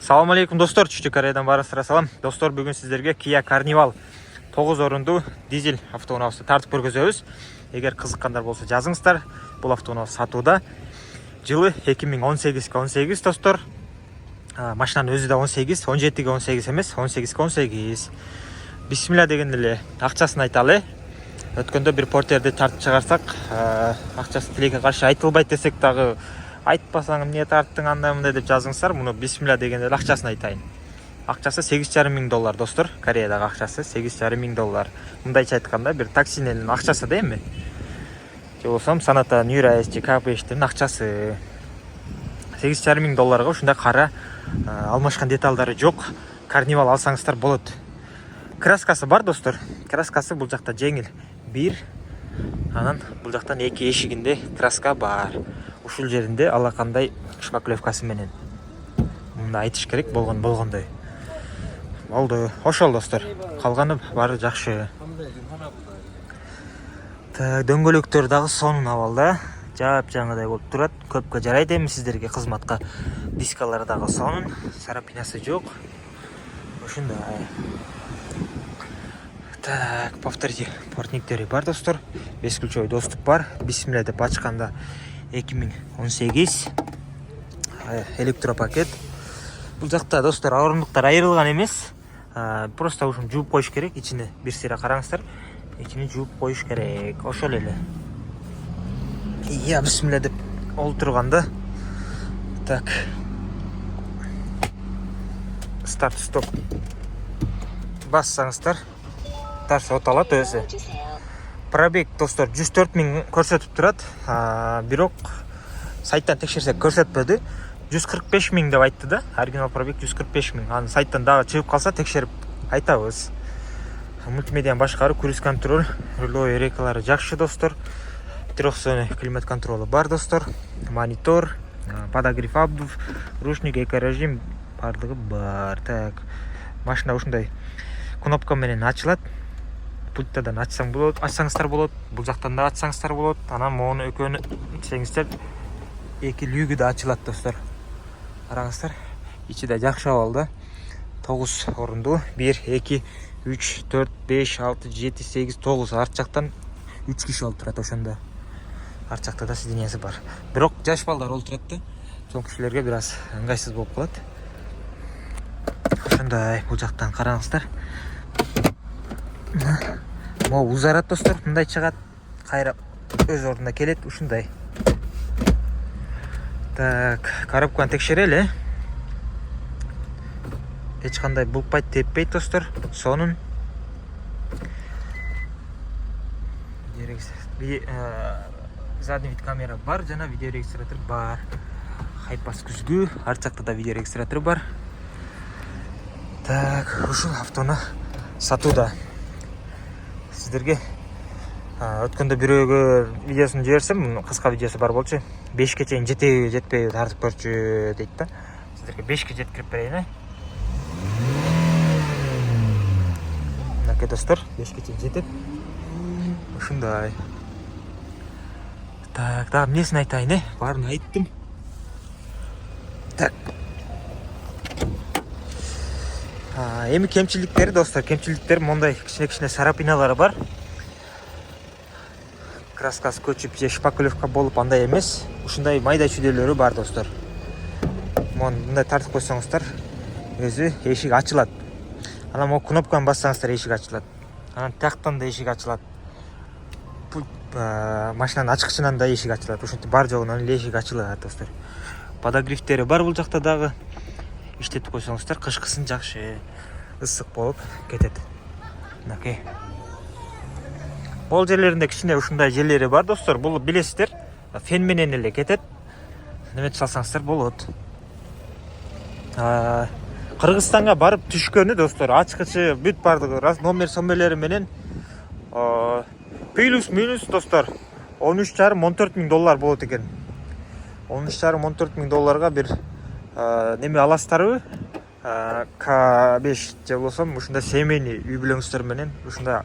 Салам алейкум достор, Түштүк Кореядан барыңыздар салам. Достор, бүгін сіздерге Kia Carnival 9 орынды дизель автоунаусты тартып көргөзөбүз. Егер қызыққандар болса жазыңыздар. Бұл автоунау сатууда. Жылы 2018-18 достор. Машинаның өзі де 18, 17-ге 18 емес, 18-ге 18. Бисмилля деген эле акчасын айталы. Өткөндө бір портерди тартып чыгарсак, акчасы тилекке каршы айтылбайт десек дагы айтпасаң эмне тарттың андай мындай деп жазыңыздар. Муну бисмилля дегенде акчасын айтайын. Акчасы $8,500 достор. Кореядагы акчасы $8,500. Мындайча айтканда бир таксинин акчасы да эми. Же болсом саната Нюрайс же КПШтин акчасы $8,500 ушундай кара алмашкан деталдары жок. Карнивал алсаңыздар болот. Краскасы бар достор. Краскасы бул жакта жеңил. Бир, анан бул жактан эки эшигинде краска бар. Ушул жеринде алакандай шпаклевкасы менен. Мында айтыш керек болгондой. Болду. Ошол достор. Калганы баары жакшы. Дөңгөлөктөр дагы сонун абалда. Жап жаңыдай болуп турат. Көпкө жарайт эми сиздерге кызматка. Дискалары дагы сонун. Сарапинасы жок. Ушундай. Так, повторите. Портниктери бар достор. Бесключовый доступ бар. Бисмилля деп ачканда 2018 электропакет. Бул жакта достор орындуктар айрылган эмес. Просто ушун жууп коюш керек. Ичине бир сыйра караңыздар. Ичине жууп коюш керек. Ошол эле. Бисмилля деп олтурганда. Так. Старт стоп. Бассаңыздар. Тарса оталат өзү. Пробег достор 104 000 көрсөтүп турат. Бирок сайттан текшерсек көрсөтпөдү. 145 000 деп айтты да. Оригинал пробег 145 000. Аны сайттан дагы чыгып калса текшерип айтабыз. Мультимедианы башкаруу, круиз контроль, рулевой рейкалары жакшы достор. Трехзонный климат контролу бар достор. Монитор, подогрев абдов, ручник, экорежим бардыгы бар. Так. Машина ушундай кнопка менен ачылат. Пульттадан ачсаңыздар болот. Бул жактан да ачсаңыздар болот. Анан мону экөөнү ичсеңиздер эки лүгү да ачылат достор. Караңыздар. Ичи да жакшы абалда. 9 орунду. 1, 2, 3, 4, 5, 6, 7, 8, 9. Арт жактан 3 киши олтурат ошондо. Арт жакта да сидениясы бар. Бирок жаш балдар олтурат да. Чоң кишилерге бир аз ыңгайсыз болуп калат. Ошондой бул жактан караңыздар. Могу узарат достор, мындай чыгат, кайра өз ордуна келет, ушундай. Так, коробканы текшерели. Эч кандай булпайт, теппейт достор. Сонун. Задний вид камера бар, жана видеорегистратор бар. Хайпас күзгү, арт жакта да видеорегистратор бар. Так, ушул автону сатууда. Сіздерге өткөндө бирөөгө видеосун жиберсем, кыска видеосу бар болчу. 5ке чейин жетеби жетпейби тартып көрчү дейт да. Сіздерге 5ке жеткирип берейин. Мынакей достор, 5ке чейин жетет. Ушундай. Так, дагы эмнесин айтайын, баарын айттым. Так. Эми кемчиликтери достор, кемчиликтер мондай кичине сарапиналары бар. Краскасы көчүп же шпаклевка болуп андай эмес. Ушундай майда чүйдөлөрү бар достор. Мындай тартып койсоңуздар, өзү эшик ачылат. Анан могу кнопканы бассаңыздар эшик ачылат. Анан тияктан да эшик ачылат. Машинанын ачкычынан да эшик ачылат. Ушинтип бар жогунан эле эшик ачылат достор. Подогревтери бар бул жакта дагы. Иштетип койсоңуздар, кышкысын жакшы ысык болуп кетет. Мынакей. Ол жерлеринде кичине ушундай жерлери бар достор. Бул билесиздер, фен менен эле кетет. Неметип салсаңыздар болот. Кыргызстанга барып түшкөнү достор, ачкычы бүт бардыгы, номер сомерлери менен плюс минус достор $13,5–14,000 болот экен. $13,5–14,000 бир неме аласыздарбы? К5 же болсом ушундай семейный үй бүлөңүздөр менен ушундай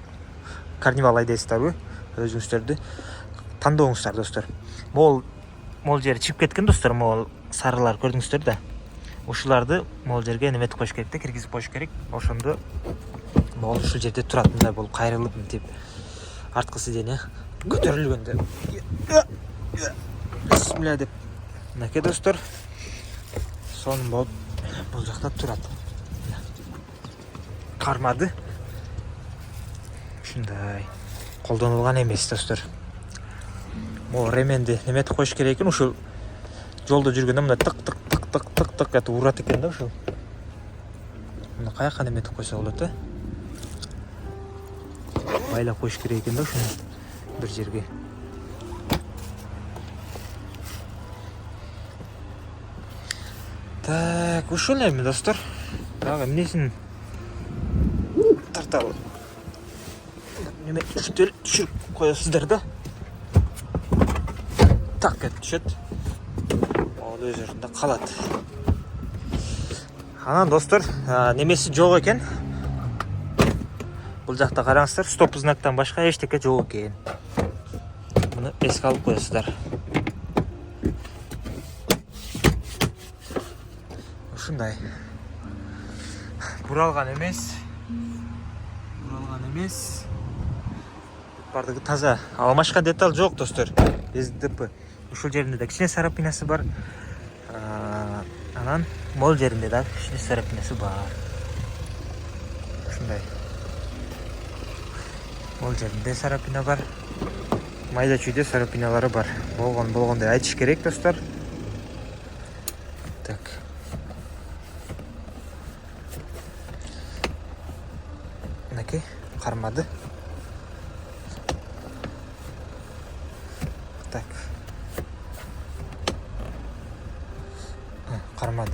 карнивал айдайсыздарбы? Өзүңүздөрдү тандооңуздар достор. Мол жери чыгып кеткен достор, мол сарылар көрдүңүздөр да. ушуларды могул жерге неметип коюш керек да, киргизип коюш керек. Ошондо могул ушул жерде турат, мындай болуп кайрылып мынтип арткы сиденье көтөрүлгөндө. Бисмилля деп. Мынакей достор, сонун болуп бул жакта турат. Кармады. Ушундай колдонулган эмес достор. Могу ременди неметип коюш керек экен, ушул жолдо жүргөндө мындай тык этип урат экен да ушул. Муну каяка неметип койсо болот да? Байлап коюш керек экен да ушуну бир жерге. Так, ушул эми достор. Дагы эмнесин тарталы. Неме түшүрүп коесуздар да. Так этип түшөт. Ол өз жеринде калат. Анан достор, немеси жок экен. Бул жакта караңыздар, стоп знактан башка эчтеке жок экен. Муну эске алып коесуздар. Ушундай. Буралган эмес. Бардыгы таза. Алмашкан деталь жок достор. СДП. Ушул жеринде да кичине сарапинасы бар. Анан мол жеринде да кичине сарапинасы бар. Ушундай. Мол жеринде сарапина бар. Майда чүйдө сарапиналары бар. Болгондой айтыш керек достор. Так. Мынакей кармады. Так. Кармады.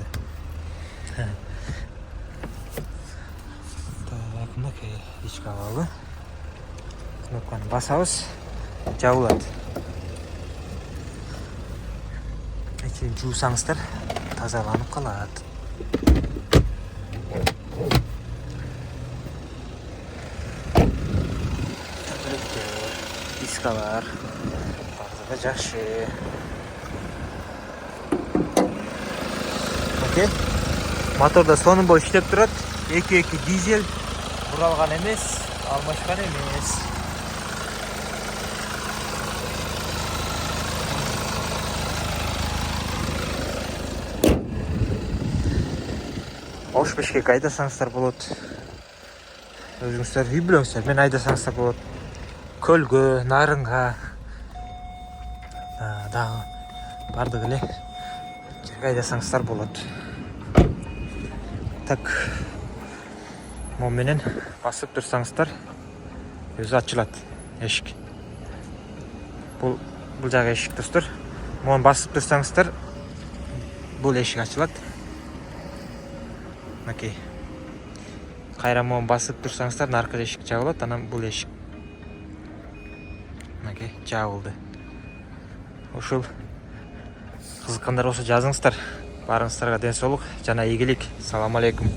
Так, мынакей ичке алалы. Кнопканы басабыз, жабылат. Экен жуусаңыздар тазаланып калат. Дискалар бардыгы жакшы. Окей. Моторда сонун болуп иштеп турат. 2.2 дизель, буралган эмес, алмашкан эмес. Ош Бишкек айдасаңыздар болот. Өзүңүздөр үй бүлөңүздөр менен айдасаңыздар болот. Көлгө, нарынга, дагы бардык эле жерге айдасаңыздар болот. Так, могу менен басып турсаңыздар өзү ачылат эшик. Бул жагы эшик достор. Могу басып турсаңыздар бул эшик ачылат. Окей. Кайра могу басып турсаңыздар наркы эшик жабылат, анан бул эшик Окей, жабылды. Ушул кызыккандар болсо жазыңыздар. Барыңыздарга ден соолук жана ийгилик. Салам алейкум.